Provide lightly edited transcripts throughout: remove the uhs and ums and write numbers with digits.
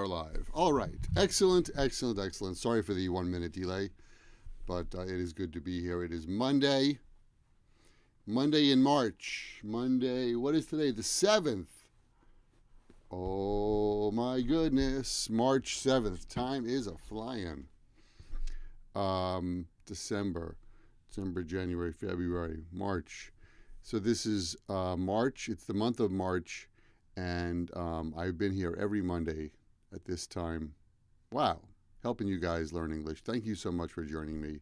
are live. All right. Excellent, excellent, excellent. Sorry for the 1 minute delay, but it is good to be here. It is Monday. Monday in March. Monday, what is today? The 7th. Oh my goodness. March 7th. Time is a flying. December, January, February, March. So this is March. It's the month of March. And I've been here every Monday at this time. Wow. Helping you guys learn English. Thank you so much for joining me.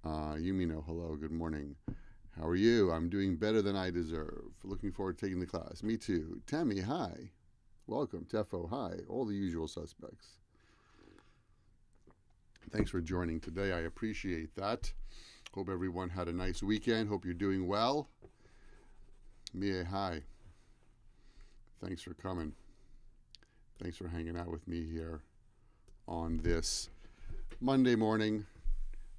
Yumino, hello. Good morning. How are you? I'm doing better than I deserve. Looking forward to taking the class. Me too. Tammy, hi. Welcome. Tefo, hi. All the usual suspects. Thanks for joining today. I appreciate that. Hope everyone had a nice weekend. Hope you're doing well. Mia, hi. Thanks for coming. Thanks for hanging out with me here on this Monday morning.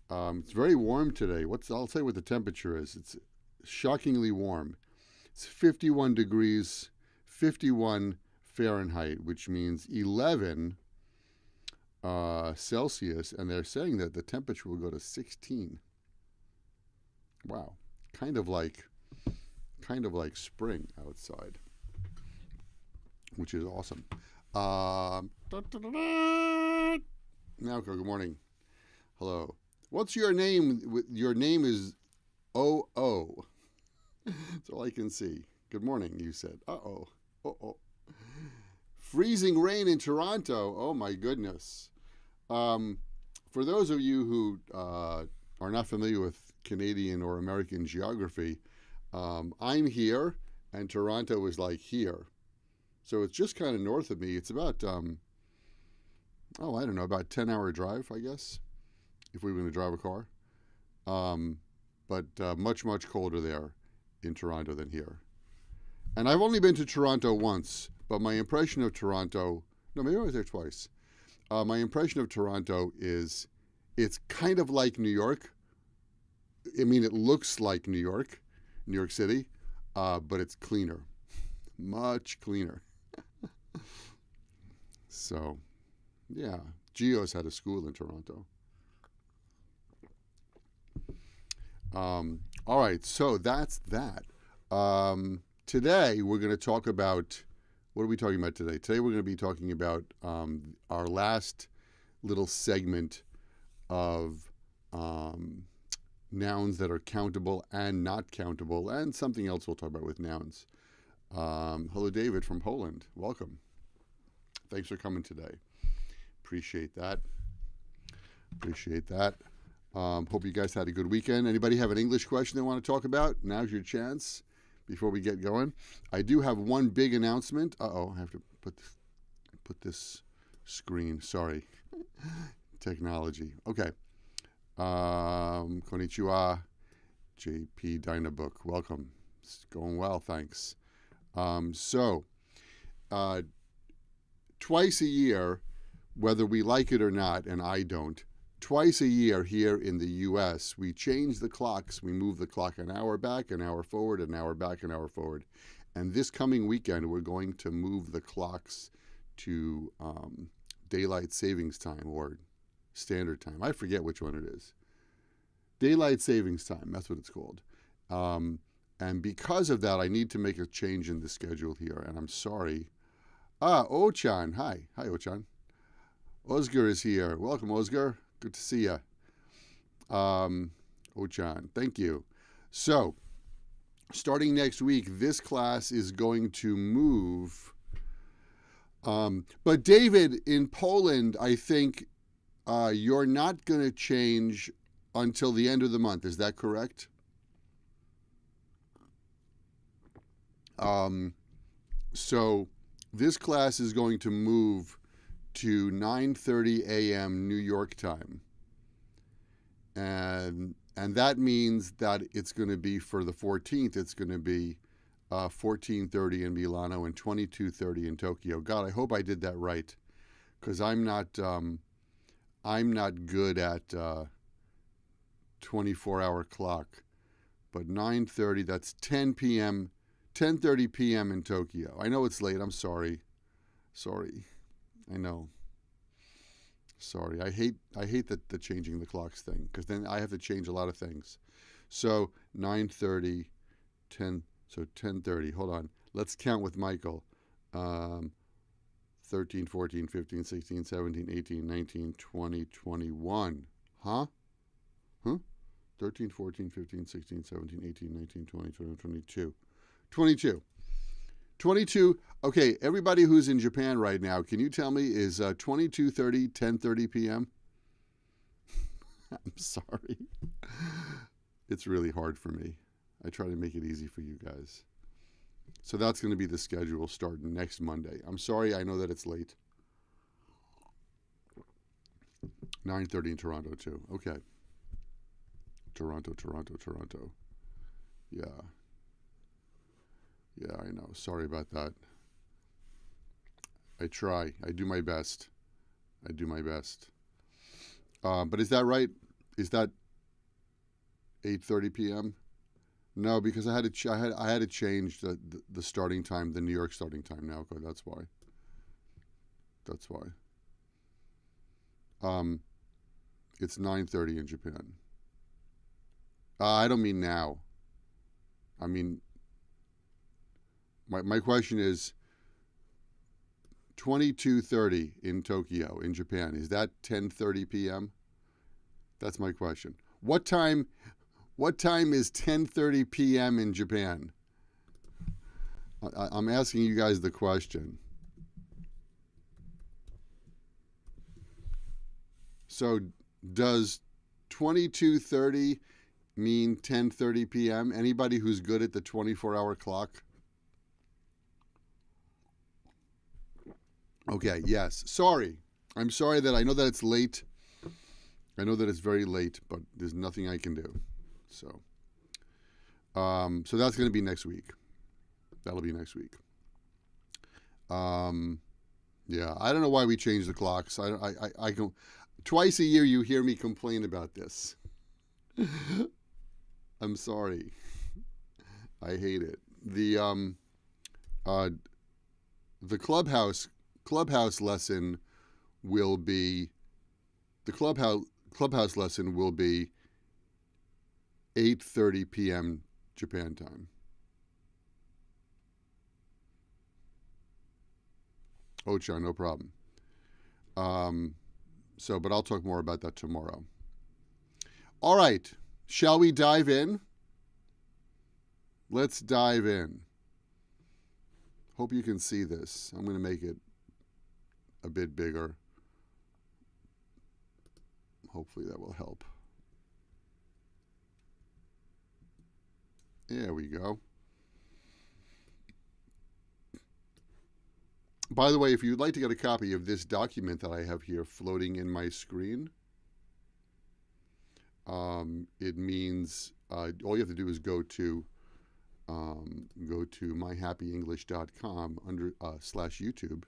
It's very warm today. I'll tell you what the temperature is. It's shockingly warm. It's 51 degrees, 51 Fahrenheit, which means 11 Celsius, and they're saying that the temperature will go to 16. Wow, kind of like spring outside, which is awesome. Now, good morning. Hello. What's your name? Your name is O-O. That's all I can see. Good morning, you said. Uh-oh. Uh-oh. Freezing rain in Toronto. Oh, my goodness. For those of you who are not familiar with Canadian or American geography, I'm here, and Toronto is like here. So it's just kind of north of me. It's about, I don't know, about 10-hour drive, I guess, if we were going to drive a car. But much, much colder there in Toronto than here. And I've only been to Toronto once, but my impression of Toronto, no, maybe I was there twice. My impression of Toronto is it's kind of like New York. I mean, it looks like New York City, but it's cleaner, much cleaner. So, yeah, Geo's had a school in Toronto. All right, so that's that. Today we're going to talk about, what are we talking about today? Today we're going to be talking about our last little segment of nouns that are countable and not countable, and something else we'll talk about with nouns. Hello, David from Poland. Welcome. Thanks for coming today. Appreciate that. Hope you guys had a good weekend. Anybody have an English question they want to talk about? Now's your chance before we get going. I do have one big announcement. Uh-oh, I have to put this screen. Sorry. Technology. Okay. Konnichiwa. JP Dynabook. Welcome. It's going well, thanks. Twice a year, whether we like it or not, and I don't, twice a year here in the U.S., we change the clocks. We move the clock an hour back, an hour forward, an hour back, an hour forward. And this coming weekend, we're going to move the clocks to daylight savings time or standard time. I forget which one it is. Daylight savings time, that's what it's called. And because of that, I need to make a change in the schedule here, and I'm sorry. Ochan. Hi, Ochan. Oscar is here. Welcome, Oscar. Good to see you. Ochan, thank you. So, starting next week, this class is going to move. But David, in Poland, I think you're not going to change until the end of the month. Is that correct? So this class is going to move to 9:30 a.m. New York time. And that means that it's going to be for the 14th, it's going to be 14:30 in Milano and 22:30 in Tokyo. God, I hope I did that right, because I'm not good at 24-hour clock. But 9:30, that's 10 p.m., 10:30 p.m. in Tokyo. I know it's late. I'm sorry. I know. Sorry, I hate the changing the clocks thing, because then I have to change a lot of things. So 9:30, 10. So 10:30. Hold on. Let's count with Michael. 13, 14, 15, 16, 17, 18, 19, 20, 21. Huh? Huh? 13, 14, 15, 16, 17, 18, 19, 20, 21, 22. 22. 22. Okay, everybody who's in Japan right now, can you tell me, is 22:30, 10:30 p.m.? I'm sorry. It's really hard for me. I try to make it easy for you guys. So that's going to be the schedule starting next Monday. I'm sorry, I know that it's late. 9:30 in Toronto too. Okay. Toronto. Yeah. Yeah, I know. Sorry about that. I try. I do my best. But is that right? Is that 8:30 p.m.? No, because I had to change the starting time, the New York starting time now. Okay, that's why. It's 9:30 in Japan. I don't mean now. I mean, my question is 22:30 in Tokyo, in Japan. Is that 10:30 p.m.? That's my question. What time is 10:30 p.m. in Japan? I'm asking you guys the question. So does 22:30 mean 10:30 p.m.? Anybody who's good at the 24-hour clock? Okay, yes. Sorry. I'm sorry that I know that it's late. I know that it's very late, but there's nothing I can do. So that's going to be next week. That'll be next week. Yeah, I don't know why we changed the clocks. I go twice a year. You hear me complain about this. I'm sorry. I hate it. The clubhouse lesson will be 8:30 p.m. Japan time. Ocha, no problem. But I'll talk more about that tomorrow. All right, shall we dive in? Let's dive in. Hope you can see this. I'm going to make it a bit bigger. Hopefully that will help. There we go. By the way, if you'd like to get a copy of this document that I have here floating in my screen, it means all you have to do is go to myhappyenglish.com under /YouTube,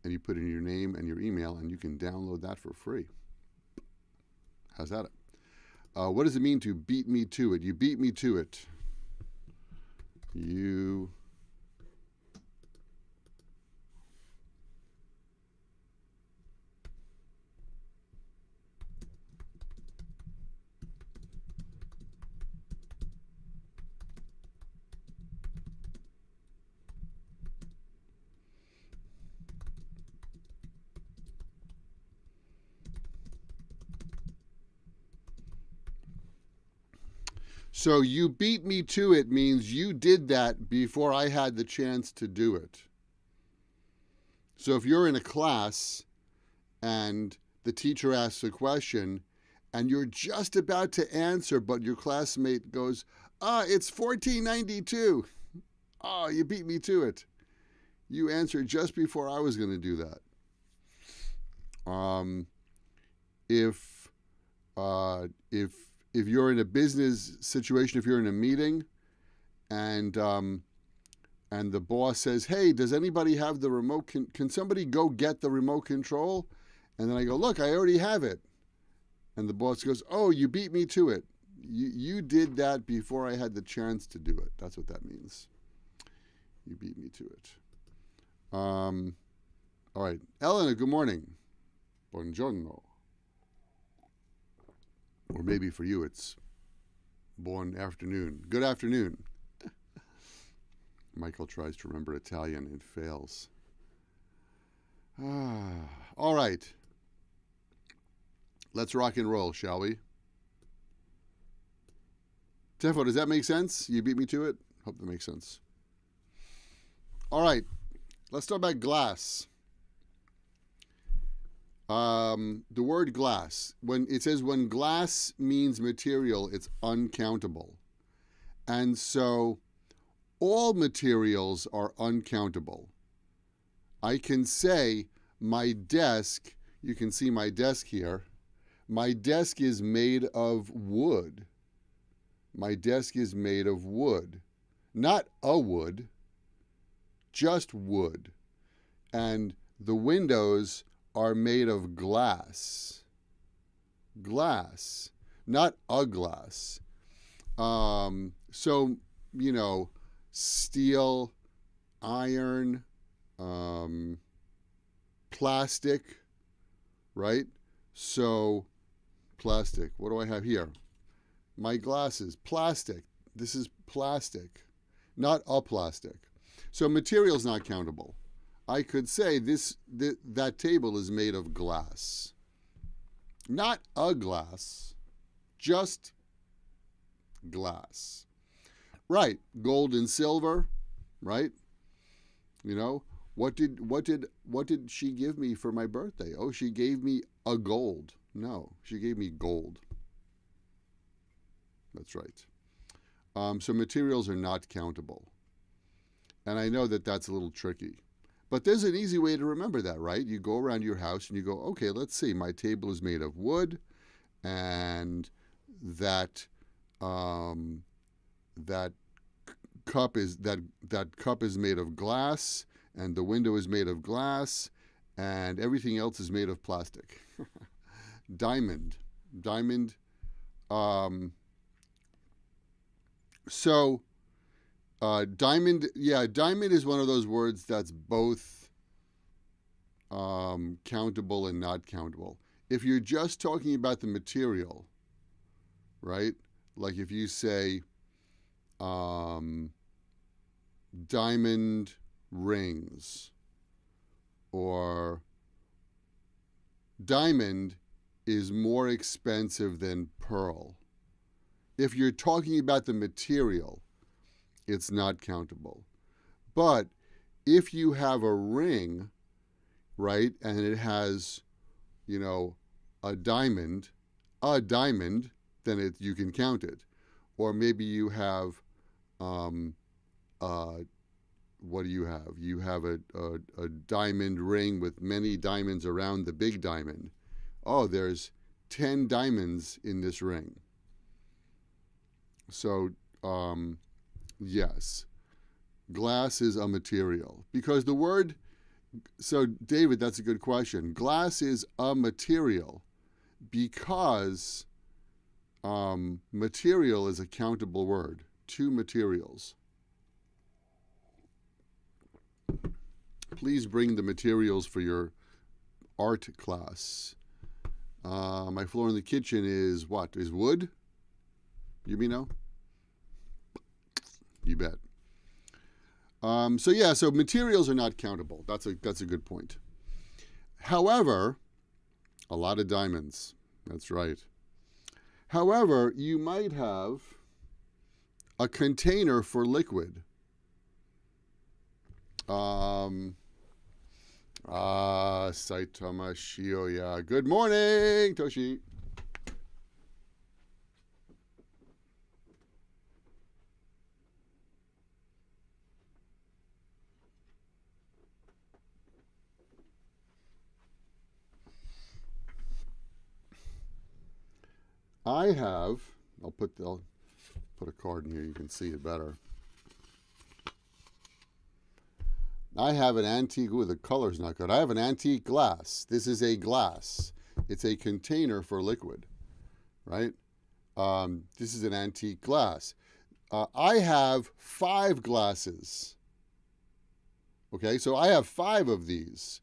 and you put in your name and your email, and you can download that for free. How's that? What does it mean to beat me to it? You beat me to it. You So you beat me to it means you did that before I had the chance to do it. So if you're in a class and the teacher asks a question and you're just about to answer, but your classmate goes, it's 1492. You beat me to it. You answered just before I was going to do that. If you're in a business situation, if you're in a meeting, and the boss says, "Hey, does anybody have the remote? Can somebody go get the remote control?" And then I go, "Look, I already have it." And the boss goes, "Oh, you beat me to it. You did that before I had the chance to do it." That's what that means. You beat me to it. All right. Elena, good morning. Buongiorno. Or maybe for you it's buon afternoon. Good afternoon. Michael tries to remember Italian and fails. All right. Let's rock and roll, shall we? Tefo, does that make sense? You beat me to it? Hope that makes sense. All right. Let's talk about glass. The word glass. When it says when glass means material, it's uncountable. And so all materials are uncountable. I can say my desk, you can see my desk here, my desk is made of wood. My desk is made of wood. Not a wood, just wood. And the windows are made of glass. Glass, not a glass. So, you know, steel, iron, plastic, right? So, plastic. What do I have here? My glasses, plastic. This is plastic, not a plastic. So material is not countable. I could say that table is made of glass. Not a glass, just glass. Right, gold and silver, right? You know, what did she give me for my birthday? Oh, she gave me a gold. No, she gave me gold. That's right. So materials are not countable. And I know that that's a little tricky. But there's an easy way to remember that, right? You go around your house and you go, okay, let's see, my table is made of wood, and that cup is made of glass, and the window is made of glass, and everything else is made of plastic. Diamond. Diamond. Diamond, yeah, diamond is one of those words that's both countable and not countable. If you're just talking about the material, right? Like if you say diamond rings, or diamond is more expensive than pearl. If you're talking about the material, it's not countable. But if you have a ring, right, and it has, you know, a diamond, then you can count it. Or maybe you have, what do you have? You have a diamond ring with many diamonds around the big diamond. Oh, there's 10 diamonds in this ring. So, yes, glass is a material. Because the word, so David, that's a good question. Glass is a material because material is a countable word. Two materials. Please bring the materials for your art class. My floor in the kitchen is what? Is wood? You mean no? You bet. So materials are not countable. That's a good point. However, a lot of diamonds. That's right. However, you might have a container for liquid. Saitama Shioya. Good morning, Toshi. I'll put a card in here, you can see it better. I have an antique, the color's not good. I have an antique glass. This is a glass. It's a container for liquid, right? This is an antique glass. I have 5 glasses. Okay, so I have 5 of these.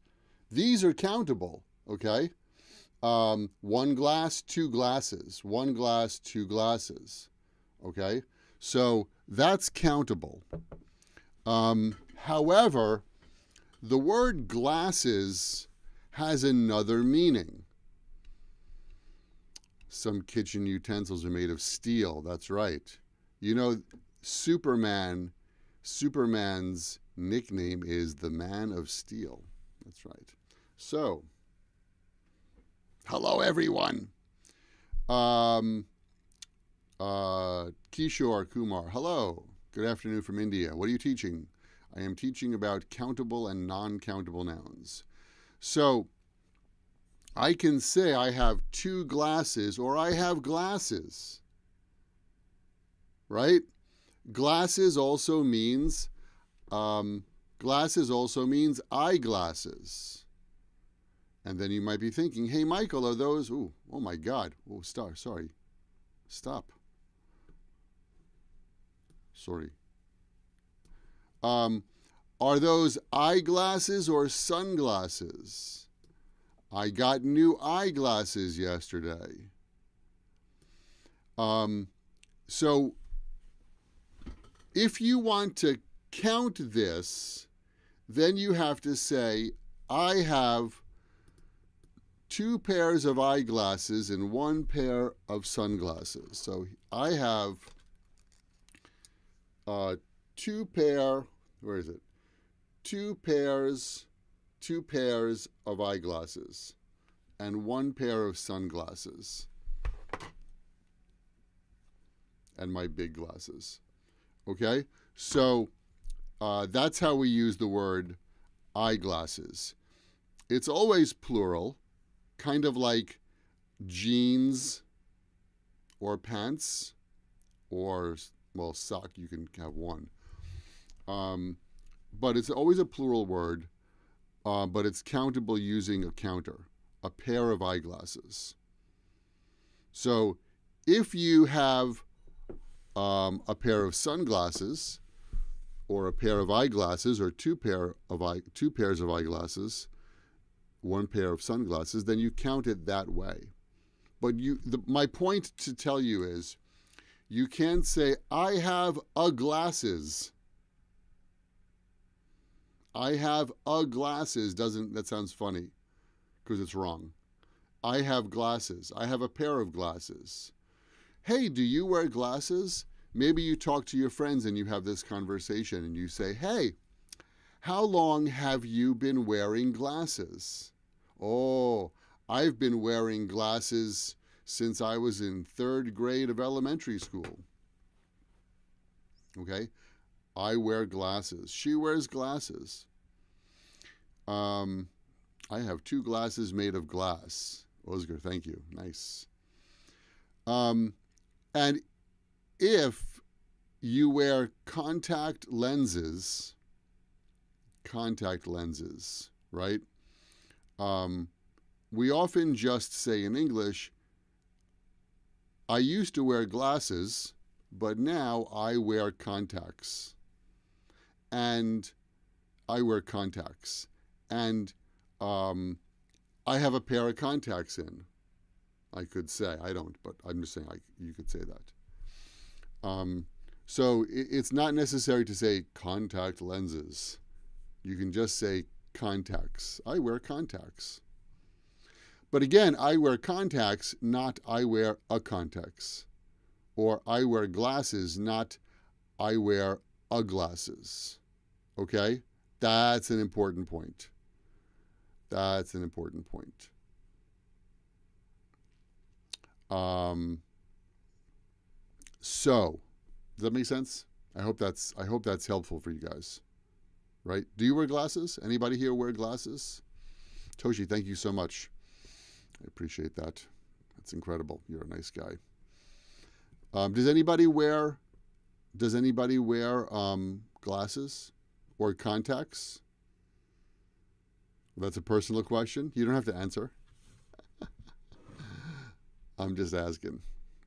These are countable, okay? One glass, two glasses. One glass, two glasses, okay? So that's countable. However, the word glasses has another meaning. Some kitchen utensils are made of steel. That's right. You know, Superman's nickname is the Man of Steel. That's right. So, hello everyone. Kishore Kumar, hello. Good afternoon from India. What are you teaching? I am teaching about countable and non-countable nouns. So, I can say I have two glasses or I have glasses, right? Glasses also means eyeglasses. And then you might be thinking, hey, Michael, are those, oh my God, stop. Sorry. Are those eyeglasses or sunglasses? I got new eyeglasses yesterday. So if you want to count this, then you have to say, I have two pairs of eyeglasses and one pair of sunglasses. So I have two pairs of eyeglasses and one pair of sunglasses and my big glasses. Okay, so that's how we use the word eyeglasses. It's always plural, kind of like jeans or pants or, well, sock, you can have one. But it's always a plural word, but it's countable using a counter, a pair of eyeglasses. So if you have a pair of sunglasses or a pair of eyeglasses or two pairs of eyeglasses, one pair of sunglasses, then you count it that way. But my point to tell you is you can't say, I have a glasses. I have a glasses that sounds funny because it's wrong. I have glasses. I have a pair of glasses. Hey, do you wear glasses? Maybe you talk to your friends and you have this conversation and you say, hey, how long have you been wearing glasses? Oh, I've been wearing glasses since I was in 3rd grade of elementary school. Okay, I wear glasses. She wears glasses. I have two glasses made of glass. Oscar, thank you. Nice. And if you wear contact lenses, right? We often just say in English, I used to wear glasses, but now I wear contacts. And I wear contacts. And I have a pair of contacts in. I could say, I don't, but I'm just saying you could say that. So it's not necessary to say contact lenses. You can just say contacts. I wear contacts. But again, I wear contacts, not I wear a contacts. Or I wear glasses, not I wear a glasses. Okay? That's an important point. That's an important point. So, does that make sense? I hope that's helpful for you guys. Right? Do you wear glasses? Anybody here wear glasses? Toshi, thank you so much. I appreciate that. That's incredible. You're a nice guy. Does anybody wear glasses or contacts? That's a personal question. You don't have to answer. I'm just asking.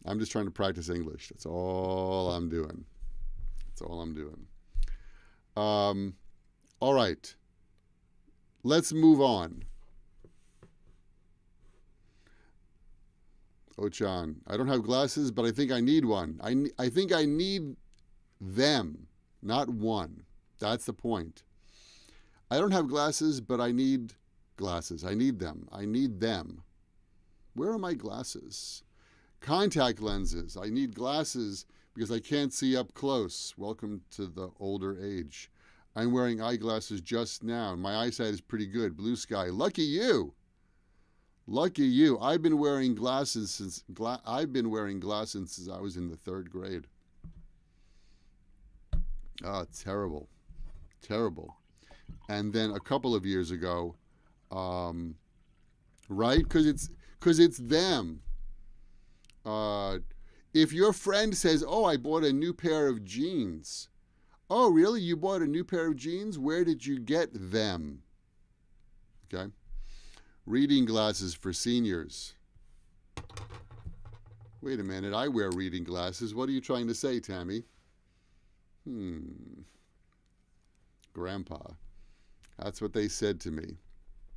I'm just trying to practice English. That's all I'm doing. All right. Let's move on. Ochan, I don't have glasses, but I think I need one. I think I need them, not one. That's the point. I don't have glasses, but I need glasses. I need them. I need them. Where are my glasses? Contact lenses. I need glasses because I can't see up close. Welcome to the older age. I'm wearing eyeglasses just now. My eyesight is pretty good. Blue sky. Lucky you. Lucky you. I've been wearing glasses since I was in the 3rd grade. Oh, terrible. Terrible. And then a couple of years ago, right? Because it's them. If your friend says, "Oh, I bought a new pair of jeans." Oh, really? You bought a new pair of jeans? Where did you get them? Okay. Reading glasses for seniors. Wait a minute. I wear reading glasses. What are you trying to say, Tammy? Grandpa. That's what they said to me.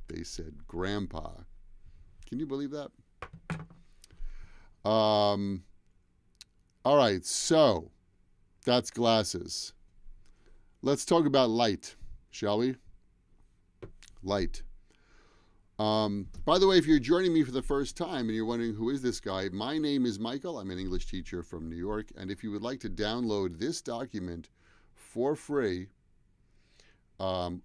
They said, Grandpa. Can you believe that? All right, so that's glasses. Let's talk about light, shall we? Light. By the way, if you're joining me for the first time and you're wondering who is this guy, my name is Michael. I'm an English teacher from New York. And if you would like to download this document for free,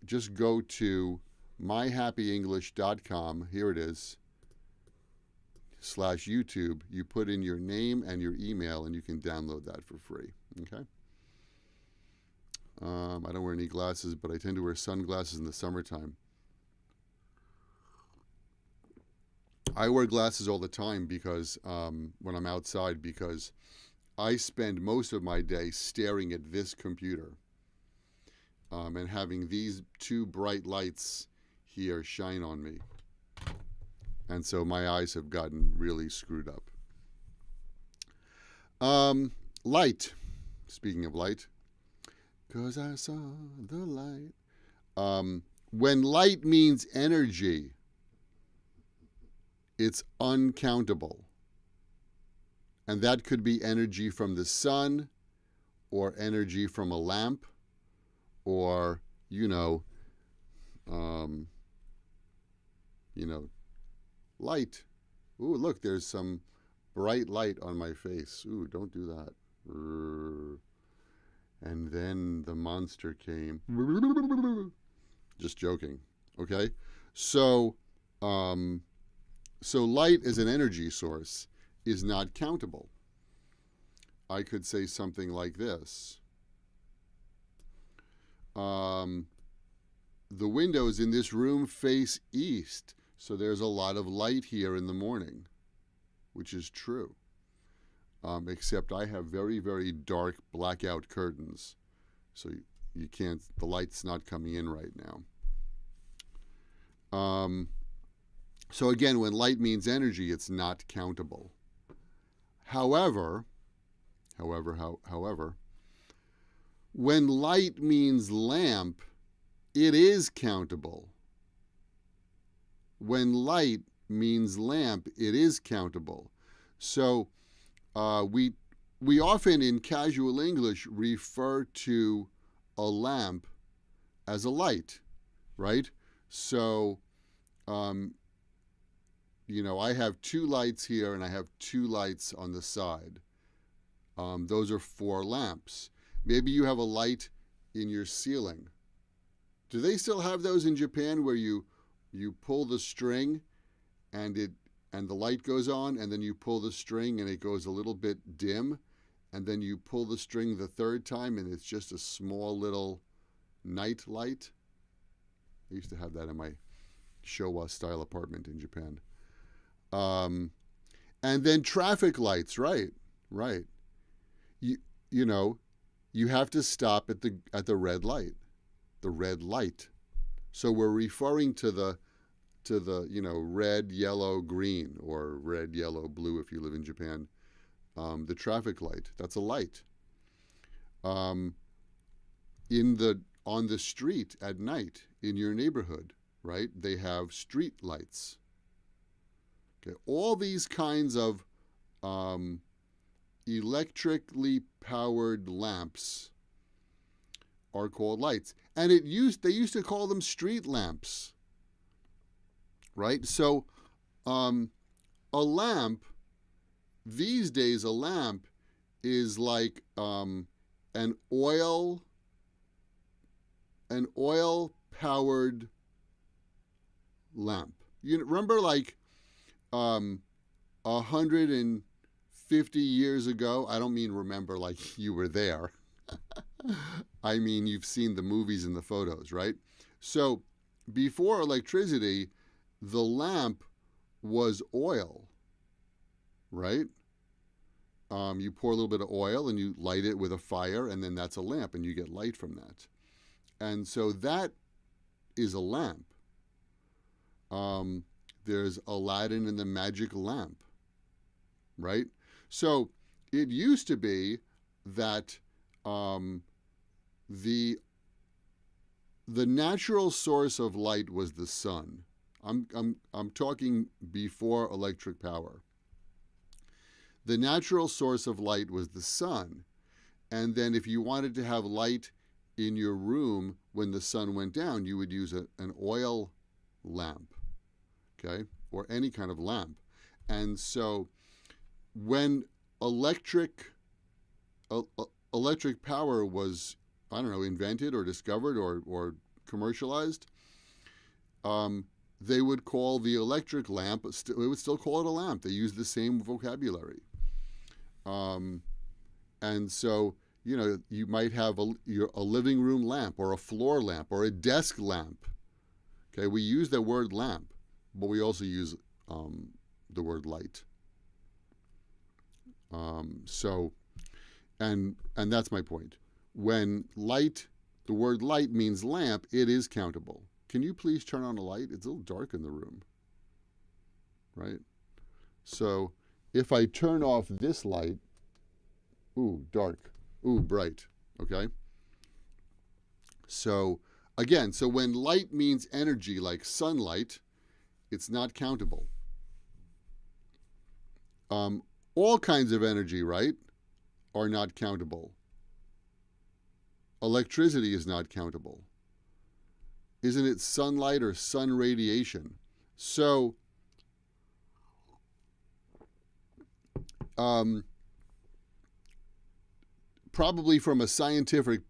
just go to myhappyenglish.com. Here it is. /YouTube. You put in your name and your email and you can download that for free. Okay. I don't wear any glasses, but I tend to wear sunglasses in the summertime. I wear glasses all the time because when I'm outside, because I spend most of my day staring at this computer and having these 2 bright lights here shine on me. And so my eyes have gotten really screwed up. Light. Speaking of light. 'Cause I saw the light. When light means energy, it's uncountable. And that could be energy from the sun, or energy from a lamp, or, light. Ooh, look, there's some bright light on my face. Ooh, don't do that. And then the monster came. Just joking. Okay? So light as an energy source is not countable. I could say something like this. The windows in this room face east, so there's a lot of light here in the morning, which is true. Except I have very, very dark blackout curtains, so you can't, the light's not coming in right now. So again, when light means energy, it's not countable. However, when light means lamp, it is countable. When light means lamp, it is countable. So we often in casual English refer to a lamp as a light, right? So, I have 2 lights here and I have 2 lights on the side. Those are 4 lamps. Maybe you have a light in your ceiling. Do they still have those in Japan where you pull the string and the light goes on, and then you pull the string and it goes a little bit dim, and then you pull the string the 3rd time and it's just a small little night light? I used to have that in my Showa style apartment in Japan. And then traffic lights, right. You have to stop at the red light. The red light. So we're referring to the red, yellow, green, or red, yellow, blue if you live in Japan. The traffic light. That's a light. On the street at night in your neighborhood, right? They have street lights. Okay. All these kinds of um, electrically powered lamps are called lights. And they used to call them street lamps, right? So a lamp, these days, a lamp is like an oil powered lamp. You remember, like 150 years ago? I don't mean remember like you were there. I mean you've seen the movies and the photos, right? So before electricity, the lamp was oil, right? You pour a little bit of oil and you light it with a fire, and then that's a lamp, and you get light from that. And so that is a lamp. There's Aladdin and the Magic Lamp, right? So it used to be that the natural source of light was the sun. I'm talking before electric power. The natural source of light was the sun. And then if you wanted to have light in your room when the sun went down, you would use an oil lamp, okay, or any kind of lamp. And so when electric power was, I don't know, invented or discovered or commercialized, they would call the electric lamp, they would still call it a lamp. They used the same vocabulary. And so, you know, you might have a living room lamp or a floor lamp or a desk lamp. Okay, we use the word lamp, but we also use the word light. So, and that's my point. When the word light means lamp, it is countable. Can you please turn on a light? It's a little dark in the room, right? So if I turn off this light, ooh, dark, ooh, bright, okay? So again, so when light means energy like sunlight, it's not countable. All kinds of energy, right, are not countable. Electricity is not countable. Isn't it sunlight or sun radiation? So probably from a scientific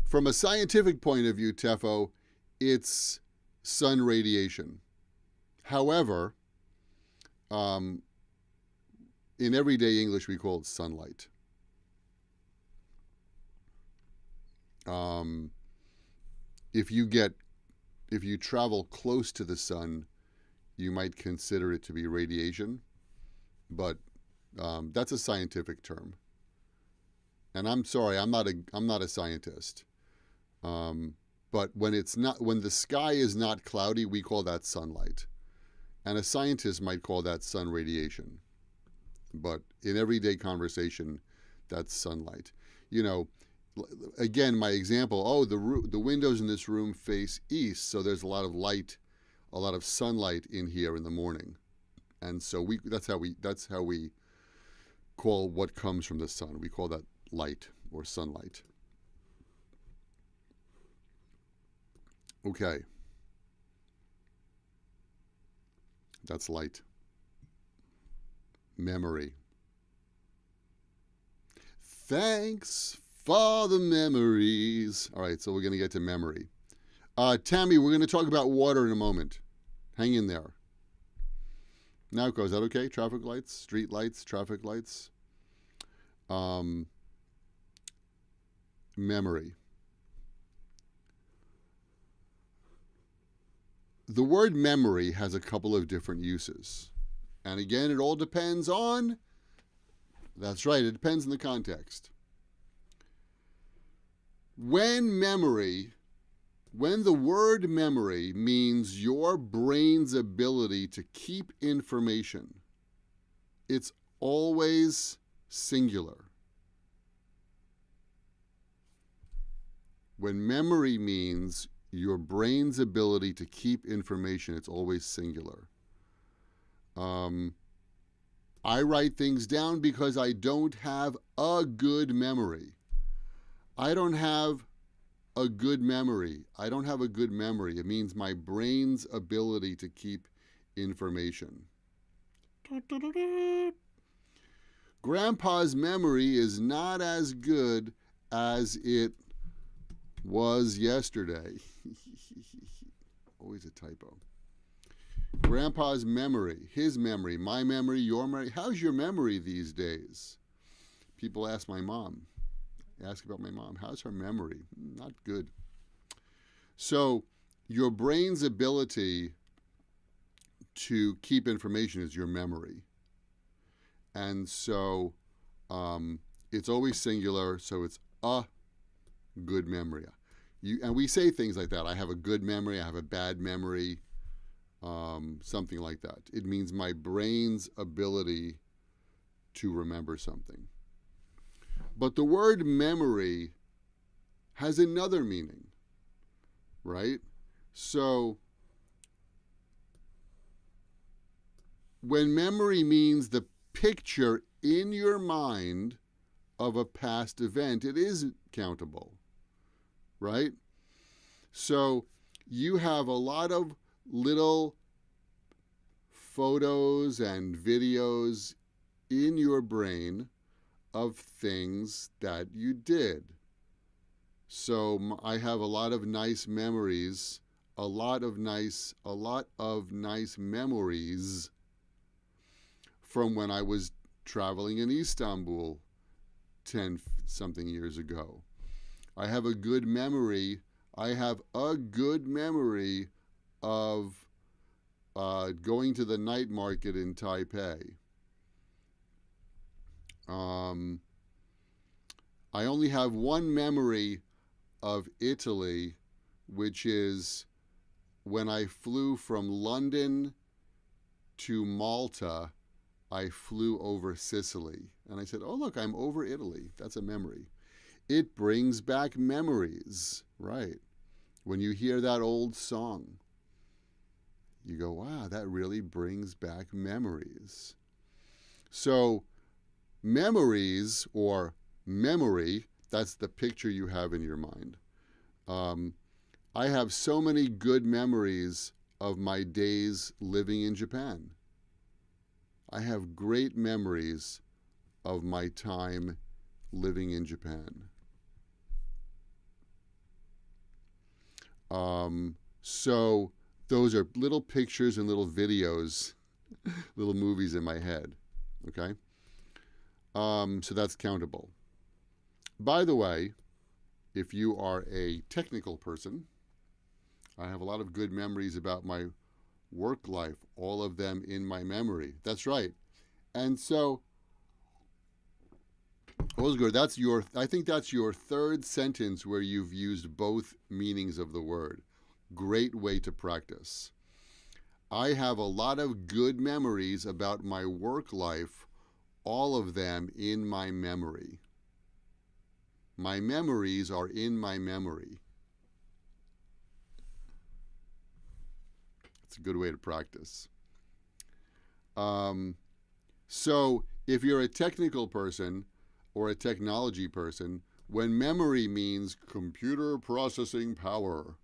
from a scientific point of view, Tefo, it's sun radiation. However, in everyday English, we call it sunlight. If you travel close to the sun, you might consider it to be radiation, but that's a scientific term. And I'm sorry, I'm not a scientist. But when the sky is not cloudy, we call that sunlight. And a scientist might call that sun radiation. But in everyday conversation, that's sunlight. You know, again, my example, the windows in this room face east, so there's a lot of light, a lot of sunlight in here in the morning. And so that's how we call what comes from the sun. We call that light or sunlight. Okay. That's light. Memory. Thanks for the memories. All right, so we're going to get to memory. Tammy, we're going to talk about water in a moment. Hang in there. Naoko, is that okay? Traffic lights, street lights, traffic lights. Memory. The word memory has a couple of different uses. And again, it all depends on, that's right, it depends on the context. When the word memory means your brain's ability to keep information, it's always singular. When memory means your brain's ability to keep information, it's always singular. I write things down because I don't have a good memory. I don't have a good memory. I don't have a good memory. It means my brain's ability to keep information. Grandpa's memory is not as good as it was yesterday. Always a typo. Grandpa's memory, his memory, my memory, your memory. How's your memory these days? People ask my mom. Ask about my mom. How's her memory? Not good. So your brain's ability to keep information is your memory. And so it's always singular, so it's a good memory. And we say things like that. I have a good memory, I have a bad memory, something like that. It means my brain's ability to remember something. But the word memory has another meaning, right? So when memory means the picture in your mind of a past event, it is countable, right? So you have a lot of little photos and videos in your brain of things that you did. So I have a lot of nice memories, a lot of nice memories from when I was traveling in Istanbul 10-something years ago. I have a good memory. I have a good memory of going to the night market in Taipei. I only have one memory of Italy, which is when I flew from London to Malta. I flew over Sicily. And I said, oh, look, I'm over Italy. That's a memory. It brings back memories, right? When you hear that old song, you go, wow, that really brings back memories. So memories, or memory, that's the picture you have in your mind. I have so many good memories of my days living in Japan. I have great memories of my time living in Japan. So those are little pictures and little videos, little movies in my head, okay? So that's countable. By the way, if you are a technical person, I have a lot of good memories about my work life, all of them in my memory. That's right. And so, Oscar, I think that's your third sentence where you've used both meanings of the word. Great way to practice. I have a lot of good memories about my work life, all of them in my memory. My memories are in my memory. It's a good way to practice. So if you're a technical person or a technology person, when memory means computer processing power,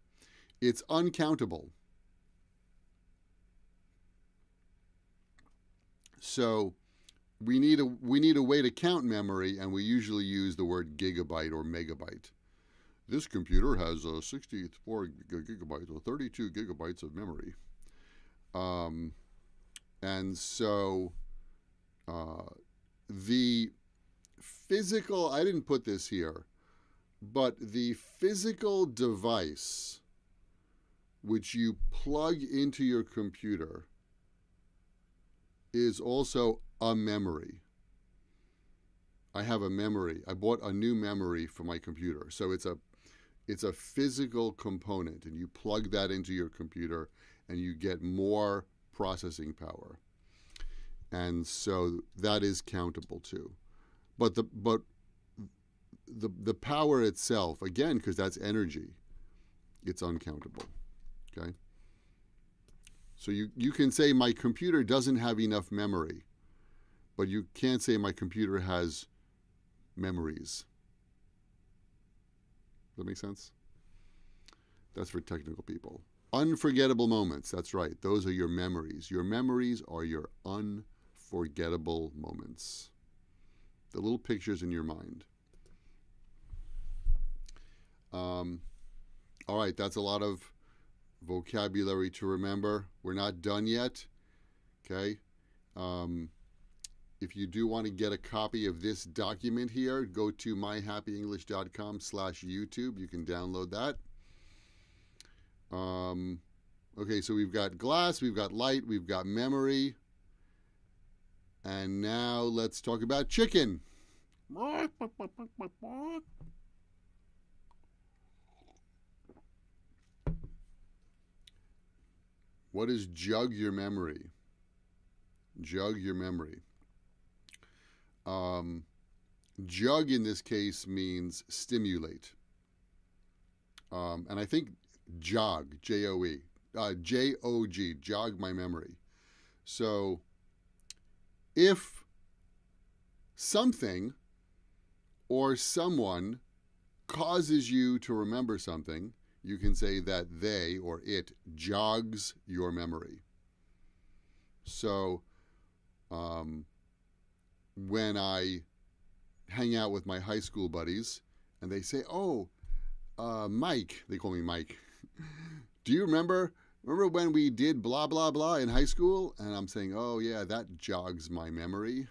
it's uncountable. So we need a way to count memory, and we usually use the word gigabyte or megabyte. This computer has 64 gigabytes or 32 gigabytes of memory. And so the physical, I didn't put this here, but the physical device which you plug into your computer is also a memory. I have a memory. I bought a new memory for my computer. So it's a physical component, and you plug that into your computer and you get more processing power. And so that is countable too. But the power itself, again, because that's energy, it's uncountable. Okay? So you can say my computer doesn't have enough memory, but you can't say my computer has memories. Does that make sense? That's for technical people. Unforgettable moments. That's right. Those are your memories. Your memories are your unforgettable moments. The little pictures in your mind. All right, that's a lot of vocabulary to remember. We're not done yet. Okay. If you do want to get a copy of this document here, go to myhappyenglish.com/YouTube. You can download that. Okay, so we've got glass, we've got light, we've got memory. And now let's talk about chicken. What is jog your memory? Jog your memory. Jug in this case means stimulate. And I think jog, J-O-E, J-O-G, jog my memory. So if something or someone causes you to remember something, you can say that they or it jogs your memory. So when I hang out with my high school buddies and they say, oh, Mike, they call me Mike. Do you remember when we did blah, blah, blah in high school? And I'm saying, oh, yeah, that jogs my memory.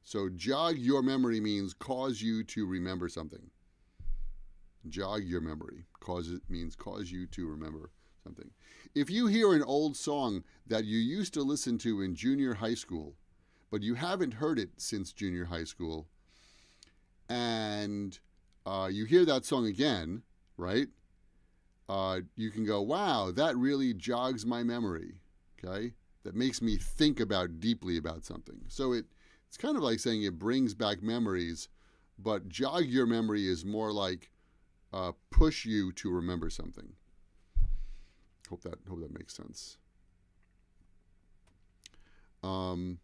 So jog your memory means cause you to remember something. Jog your memory means cause you to remember something. If you hear an old song that you used to listen to in junior high school, but you haven't heard it since junior high school, and you hear that song again, right? You can go, wow, that really jogs my memory, okay? That makes me think deeply about something. So it's kind of like saying it brings back memories, but jog your memory is more like push you to remember something. Hope that makes sense. All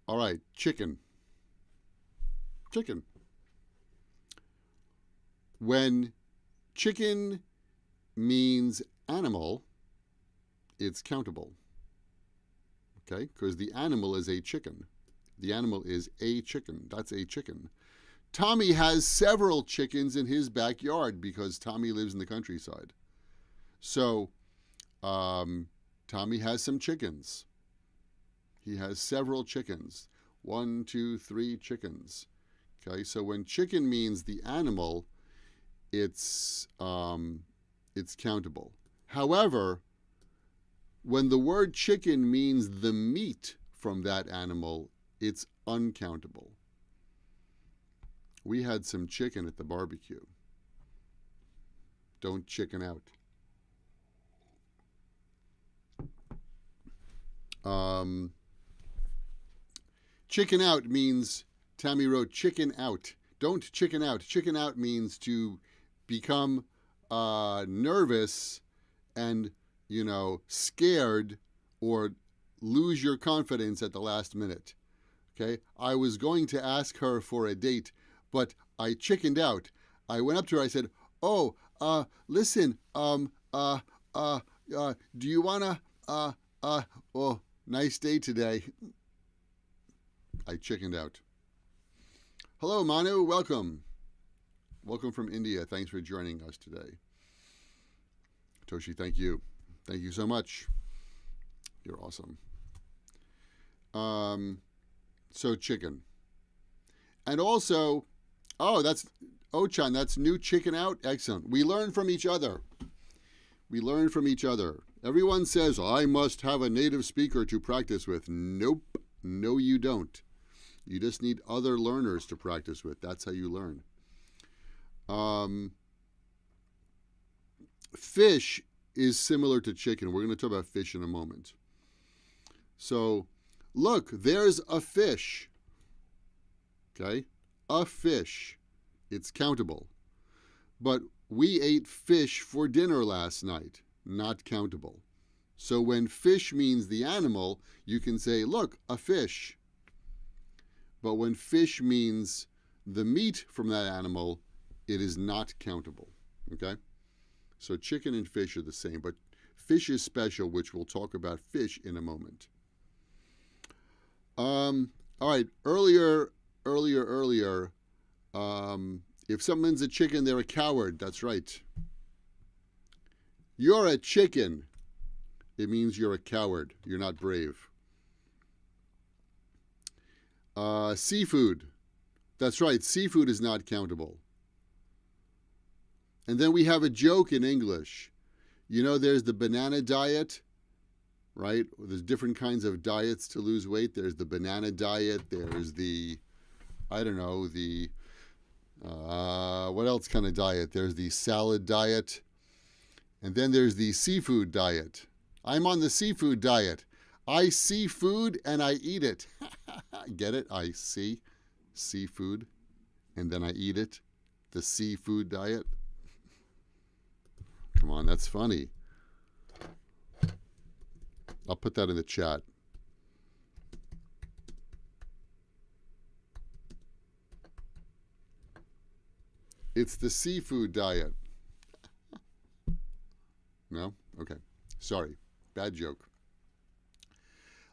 right, chicken. Chicken. When chicken means animal, it's countable. Okay? Because the animal is a chicken. The animal is a chicken. That's a chicken. Tommy has several chickens in his backyard because Tommy lives in the countryside. So, Tommy has some chickens. He has several chickens. 1, 2, 3 chickens. Okay, so when chicken means the animal, it's countable. However, when the word chicken means the meat from that animal, it's uncountable. We had some chicken at the barbecue. Don't chicken out. Chicken out means, Tammy wrote, chicken out. Don't chicken out. Chicken out means to become nervous and, scared or lose your confidence at the last minute. Okay? I was going to ask her for a date, but I chickened out. I went up to her, I said, oh, listen, do you wanna, oh, nice day today. I chickened out. Hello, Manu, welcome. Welcome from India. Thanks for joining us today. Toshi, thank you. Thank you so much. You're awesome. So chicken. And also, that's Ochan, that's new chicken out. Excellent. We learn from each other. We learn from each other. Everyone says, I must have a native speaker to practice with. Nope. No, you don't. You just need other learners to practice with. That's how you learn. Fish is similar to chicken. We're going to talk about fish in a moment. So, look, there's a fish. Okay? A fish. It's countable. But We ate fish for dinner last night. Not countable. So when fish means the animal, you can say, look, a fish. But when fish means the meat from that animal, it is not countable. Okay? So chicken and fish are the same, but fish is special, which we'll talk about fish in a moment. All right, earlier, if someone's a chicken, they're a coward. That's right. You're a chicken. It means you're a coward. You're not brave. Seafood. That's right. Seafood is not countable. And then we have a joke in English. You know, there's the banana diet, right? There's different kinds of diets to lose weight. There's the banana diet. There's the, I don't know, the, what else kind of diet? There's the salad diet. And then there's the seafood diet. I'm on the seafood diet. I see food and I eat it. Get it? I see seafood and then I eat it. The seafood diet. Come on, that's funny. I'll put that in the chat. It's the seafood diet. No? Okay. Sorry. Bad joke.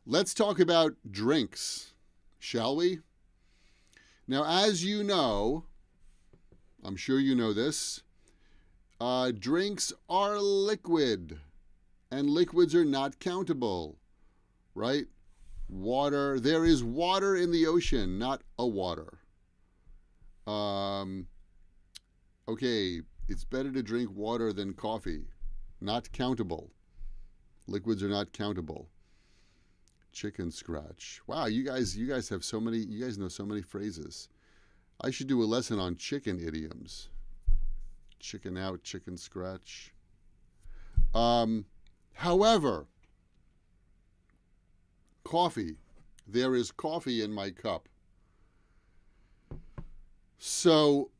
Let's talk about drinks, shall we? Now, as you know, I'm sure you know this, drinks are liquid, and liquids are not countable, right? Water, there is water in the ocean, not a water. Okay, it's better to drink water than coffee. Not countable. Liquids are not countable. Chicken scratch. Wow, you guys have so many, you guys know so many phrases. I should do a lesson on chicken idioms. Chicken out, chicken scratch. However, coffee. There is coffee in my cup. So,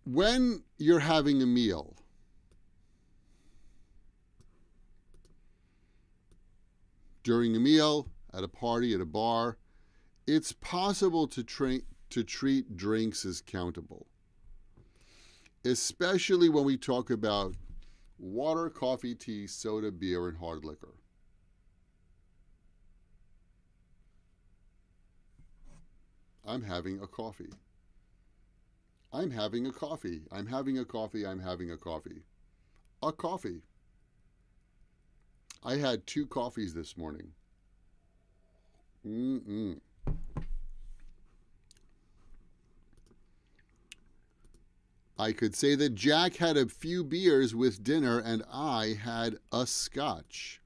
when you're having a meal, during a meal, at a party, at a bar, it's possible to treat drinks as countable. Especially when we talk about water, coffee, tea, soda, beer, and hard liquor. I'm having a coffee. I'm having a coffee. I'm having a coffee. I'm having a coffee. A coffee. I had 2 coffees this morning. I could say that Jack had a few beers with dinner and I had a scotch.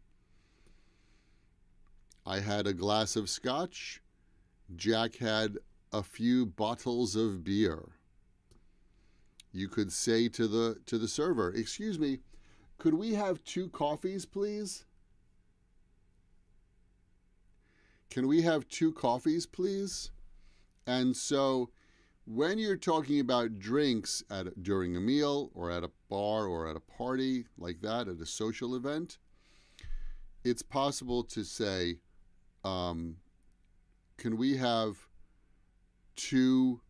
I had a glass of scotch. Jack had a few bottles of beer. You could say to the server, "Excuse me, could we have 2 coffees, please? Can we have 2 coffees, please?" And so when you're talking about drinks during a meal or at a bar or at a party like that, at a social event, it's possible to say, can we have 2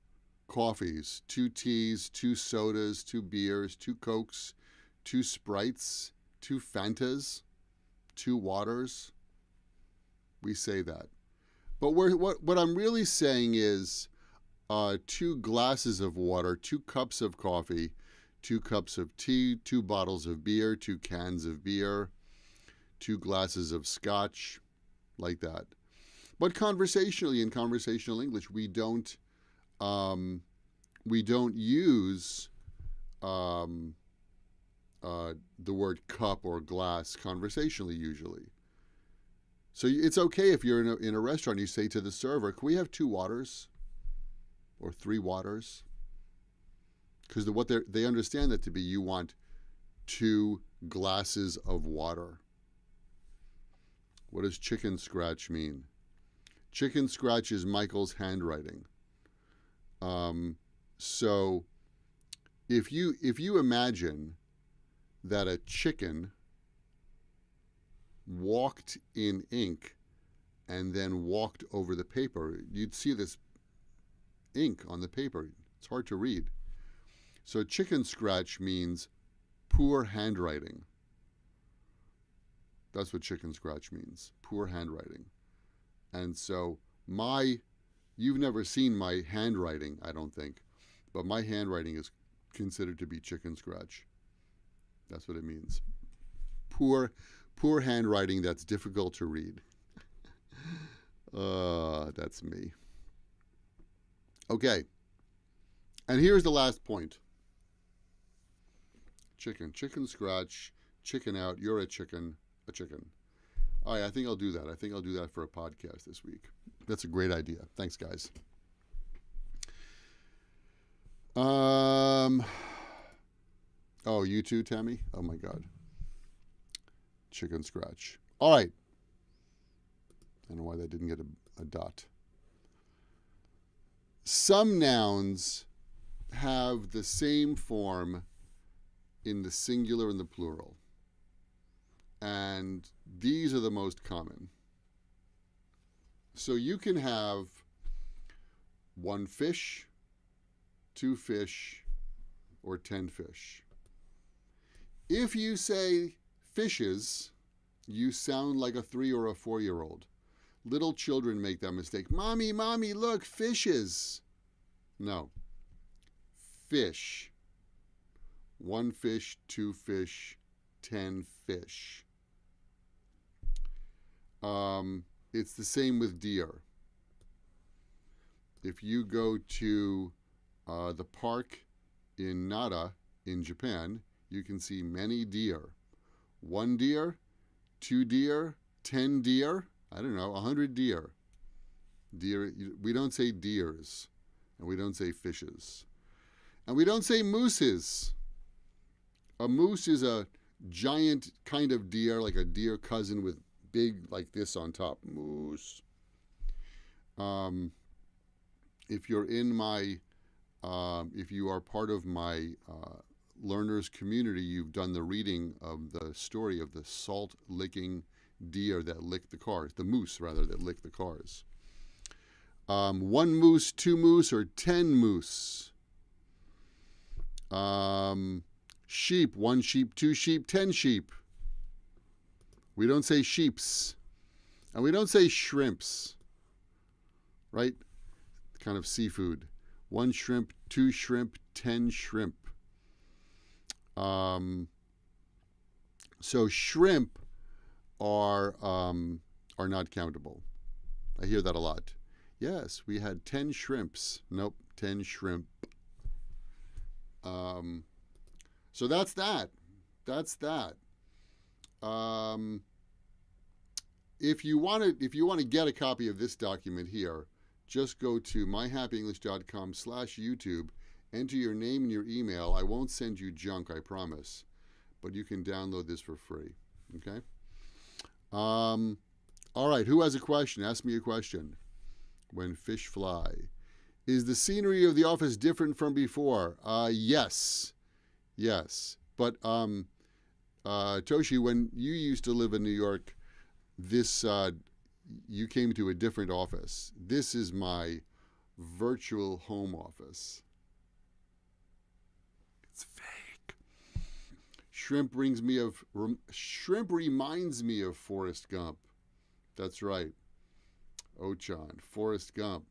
coffees, 2 teas, 2 sodas, 2 beers, 2 Cokes, 2 Sprites, 2 Fantas, 2 waters? We say that. But what I'm really saying is 2 glasses of water, 2 cups of coffee, 2 cups of tea, 2 bottles of beer, 2 cans of beer, 2 glasses of scotch, like that. But conversationally, in conversational English, we don't use the word cup or glass conversationally usually. So it's okay if you're in a restaurant, you say to the server, "Can we have 2 waters or 3 waters?" Because they understand that to be, you want 2 glasses of water. What does chicken scratch mean? Chicken scratch is Michael's handwriting. So if you imagine that a chicken walked in ink and then walked over the paper, you'd see this ink on the paper. It's hard to read. So chicken scratch means poor handwriting. That's what chicken scratch means, poor handwriting. And so you've never seen my handwriting, I don't think, but my handwriting is considered to be chicken scratch. That's what it means. Poor handwriting that's difficult to read. That's me. Okay. And here's the last point. Chicken scratch, chicken out, you're a chicken. All right, I think I'll do that. I think I'll do that for a podcast this week. That's a great idea. Thanks, guys. Oh, you too, Tammy? Oh, my God. Chicken scratch. All right. I don't know why that didn't get a dot. Some nouns have the same form in the singular and the plural. And these are the most common. So you can have 1 fish, 2 fish, or 10 fish. If you say fishes, you sound like a 3 or a 4-year-old. Little children make that mistake. Mommy, look, fishes. No. Fish. 1 fish, 2 fish, 10 fish. It's the same with deer. If you go to the park in Nara in Japan, you can see many deer. 1 deer, 2 deer, 10 deer, I don't know, 100 deer. Deer, we don't say deers, and we don't say fishes. And we don't say mooses. A moose is a giant kind of deer, like a deer cousin with big like this on top. Moose. If you're in my, if you are part of my learners community, you've done the reading of the story of the salt-licking deer that licked the cars, the moose rather, that licked the cars. 1 moose, 2 moose, or 10 moose. Sheep, 1 sheep, 2 sheep, 10 sheep. We don't say sheeps. And we don't say shrimps. Right? Kind of seafood. 1 shrimp, 2 shrimp, 10 shrimp. So shrimp are not countable. I hear that a lot. Yes, we had 10 shrimps. Nope, 10 shrimp. So that's that. That's that. If you want to get a copy of this document here, just go to myhappyenglish.com/YouTube, enter your name and your email. I won't send you junk, I promise, but you can download this for free. Okay? All right, who has a question? Ask me a question. When fish fly. Is the scenery of the office different from before? Yes. Yes. But Toshi, when you used to live in New York, you came to a different office. This is my virtual home office. It's fake. Shrimp reminds me of Forrest Gump. That's right. Ochan, Forrest Gump.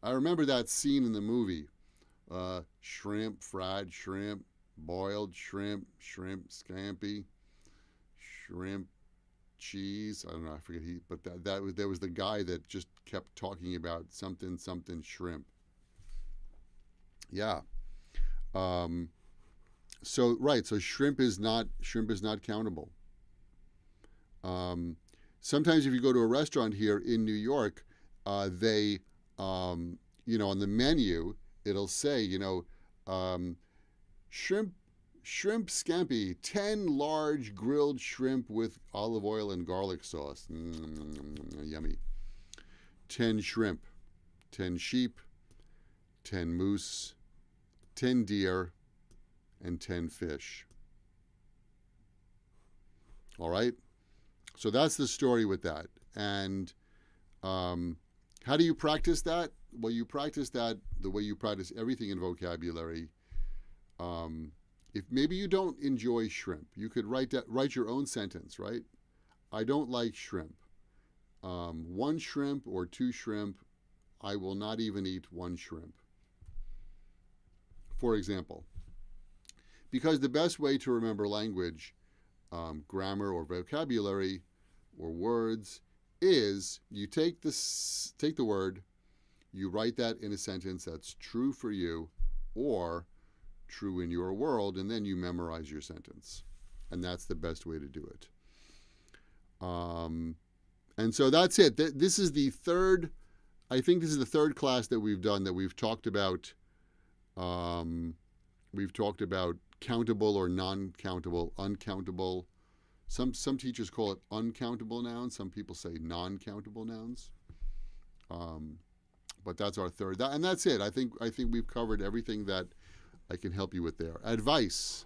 I remember that scene in the movie. Shrimp, fried shrimp, boiled shrimp, shrimp scampi, shrimp cheese. I don't know, I forget but there was the guy that just kept talking about something shrimp. Yeah. So shrimp is not countable. Sometimes if you go to a restaurant here in New York, they on the menu it'll say, shrimp scampi, 10 large grilled shrimp with olive oil and garlic sauce. Yummy. 10 shrimp, 10 sheep, 10 moose, 10 deer, and 10 fish. All right? So that's the story with that. And how do you practice that? Well, you practice that the way you practice everything in vocabulary. If maybe you don't enjoy shrimp, you could write your own sentence, right? I don't like shrimp. 1 shrimp or 2 shrimp. I will not even eat 1 shrimp. For example, because the best way to remember language, grammar or vocabulary or words is you take the word, you write that in a sentence that's true for you or true in your world, and then you memorize your sentence. And that's the best way to do it. And so that's it. This is the third, I think this is the third class that we've done that we've talked about countable or non-countable, uncountable. Some teachers call it uncountable nouns. Some people say non-countable nouns. But that's our third. And that's it. I think we've covered everything that I can help you with there. Advice.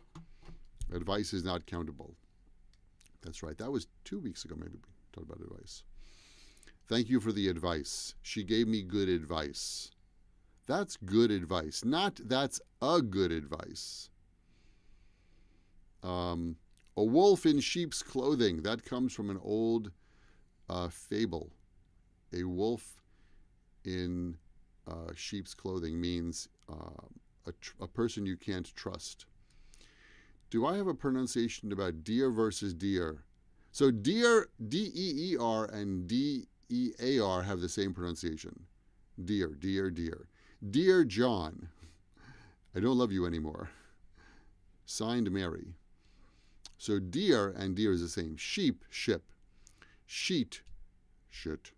Advice is not countable. That's right. That was 2 weeks ago, maybe, we talked about advice. Thank you for the advice. She gave me good advice. That's good advice, not that's a good advice. A wolf in sheep's clothing. That comes from an old fable. A wolf in sheep's clothing means a person you can't trust. Do I have a pronunciation about deer versus deer? So deer, D-E-E-R and D-E-A-R have the same pronunciation. Deer, deer, deer. Dear John, I don't love you anymore. Signed, Mary. So deer and deer is the same. Sheep, ship. Sheet, shit.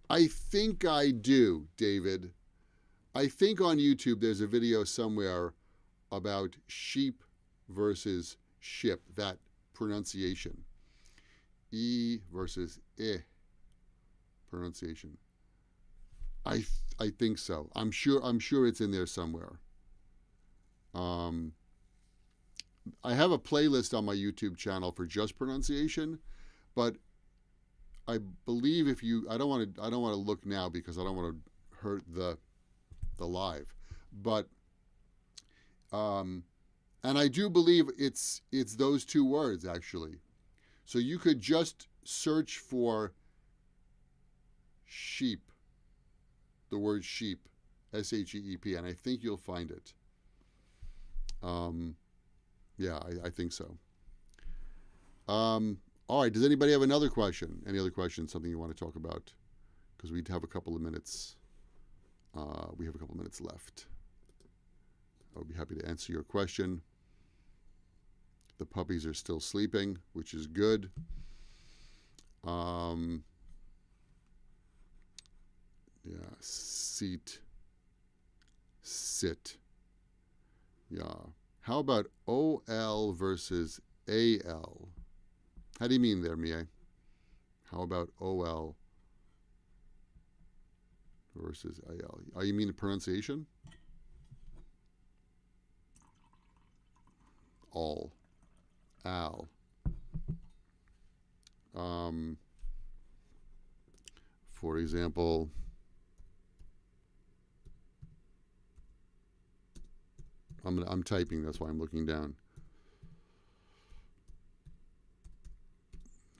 I think I do, David. I think on YouTube there's a video somewhere about sheep versus ship, that pronunciation. E versus I pronunciation. I think so. I'm sure it's in there somewhere. I have a playlist on my YouTube channel for just pronunciation, but I believe I don't want to look now because I don't want to hurt the live, but and I do believe it's those 2 words actually. So you could just search for sheep, the word sheep, S-H-E-E-P, and I think you'll find it. Yeah, I think so. All right, does anybody have another question? Any other questions, something you want to talk about? Because we have a couple of minutes. We have a couple of minutes left. I would be happy to answer your question. The puppies are still sleeping, which is good. Yeah, seat, sit. Yeah. How about OL versus AL? How do you mean there, Mie? How about OL versus AL? Oh, you mean the pronunciation? All. Al. For example, I'm typing, that's why I'm looking down.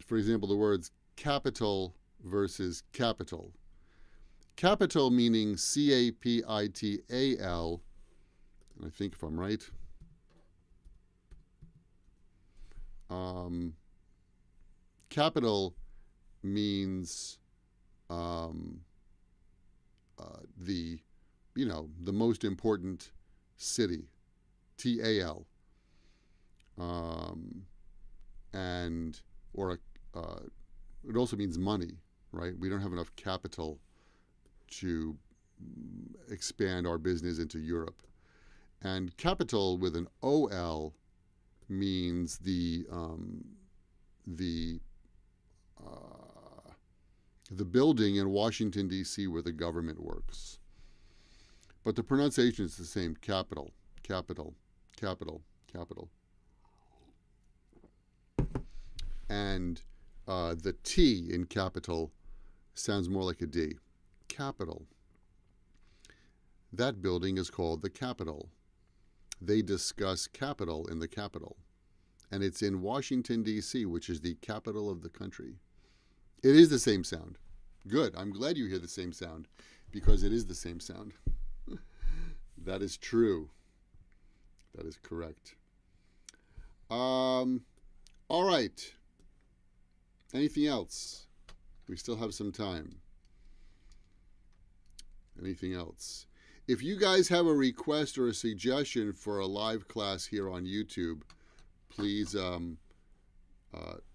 For example, the words capital versus capital. Capital meaning C-A-P-I-T-A-L, and I think if I'm right. Capital means the most important city, T-A-L, and it also means money, right? We don't have enough capital to expand our business into Europe. And capital with an O-L means the building in Washington, D.C. where the government works. but the pronunciation is the same. Capital, capital, capital, capital. And the T in capital sounds more like a D. Capital. That building is called the Capitol. They discuss capital in the Capitol. And it's in Washington, D.C., which is the capital of the country. It is the same sound. Good. I'm glad you hear the same sound, because it is the same sound. That is true. That is correct. All right. Anything else? We still have some time. Anything else? If you guys have a request or a suggestion for a live class here on YouTube, please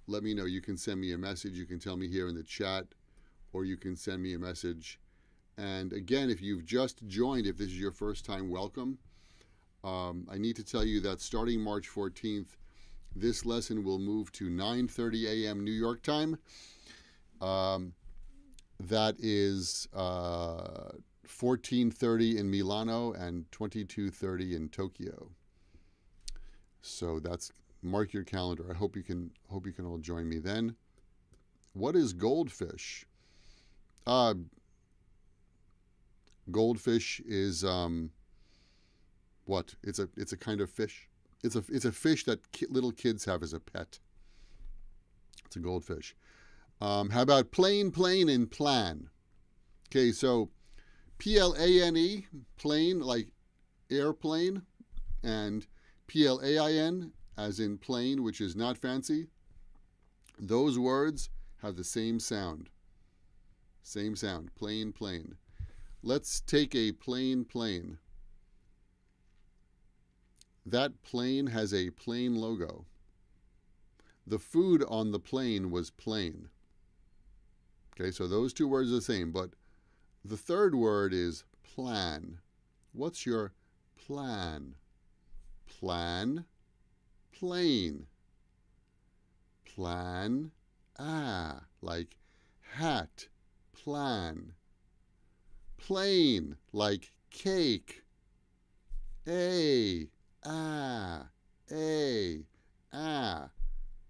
let me know. You can send me a message. You can tell me here in the chat, or you can send me a message. And again, if you've just joined, if this is your first time, welcome. I need to tell you that starting March 14th, this lesson will move to 9:30 a.m. New York time. That is 14:30 in Milano and 22:30 in Tokyo. So that's, mark your calendar. I hope you can all join me then. What is goldfish? Goldfish is what? It's a kind of fish. It's a fish that little kids have as a pet. It's a goldfish. How about plane, and plan? Okay, so Plane, plane like airplane, and Plain as in plane, which is not fancy. Those words have the same sound. Same sound. Plane. Let's take a plane. That plane has a plain logo. The food on the plane was plain. Okay, so those two words are the same, but the third word is plan. What's your plan? Plan, plane. Plan, like hat, plan. Plain, like cake. A.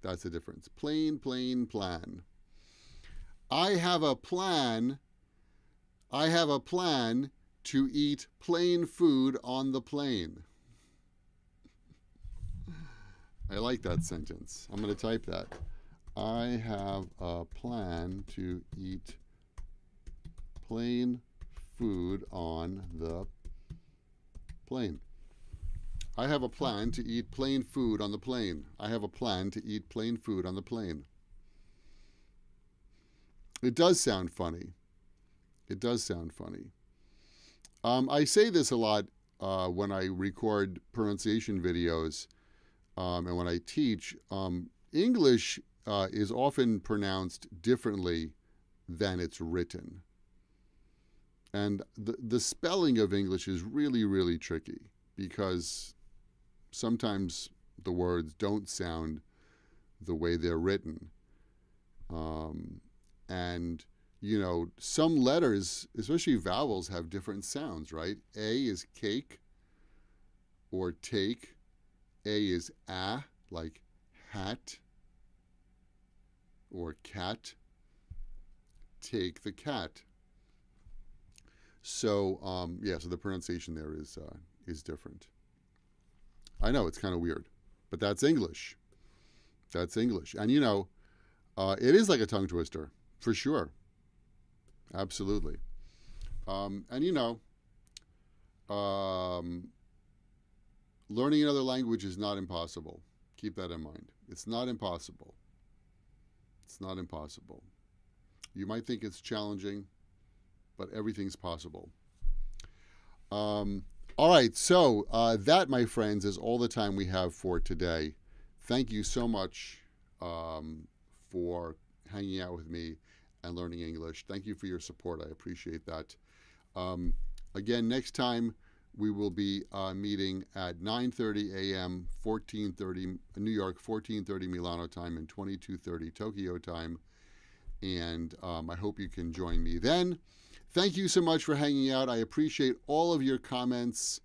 That's the difference. Plain, plan. I have a plan to eat plain food on the plane. I like that sentence. I'm going to type that. I have a plan to eat plain food on the plane. I have a plan to eat plain food on the plane. I have a plan to eat plain food on the plane. It does sound funny. It does sound funny. I say this a lot when I record pronunciation videos and when I teach. English is often pronounced differently than it's written. And the spelling of English is really, really tricky because sometimes the words don't sound the way they're written. And, you know, some letters, especially vowels, have different sounds, right? A is cake or take. A is like hat or cat. Take the cat. So, so the pronunciation there is different. I know, it's kind of weird, but that's English. That's English. And, you know, it is like a tongue twister, for sure. Absolutely. And, you know, learning another language is not impossible. Keep that in mind. It's not impossible. It's not impossible. You might think it's challenging, but everything's possible. All right, so that, my friends, is all the time we have for today. Thank you so much for hanging out with me and learning English. Thank you for your support. I appreciate that. Again, next time we will be meeting at 9:30 a.m., 14:30 New York, 14:30 Milano time, and 22:30 Tokyo time. And I hope you can join me then. Thank you so much for hanging out. I appreciate all of your comments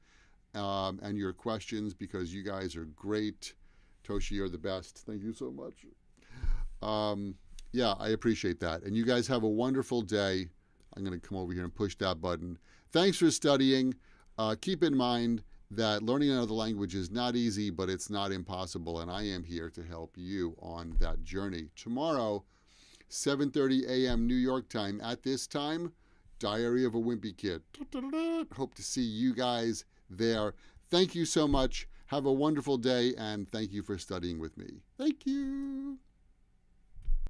and your questions because you guys are great. Toshi, you're the best. Thank you so much. Yeah, I appreciate that. And you guys have a wonderful day. I'm going to come over here and push that button. Thanks for studying. Keep in mind that learning another language is not easy, but it's not impossible. And I am here to help you on that journey. Tomorrow, 7:30 a.m. New York time. At this time, Diary of a Wimpy Kid. Hope to see you guys there. Thank you so much. Have a wonderful day, and thank you for studying with me. Thank you.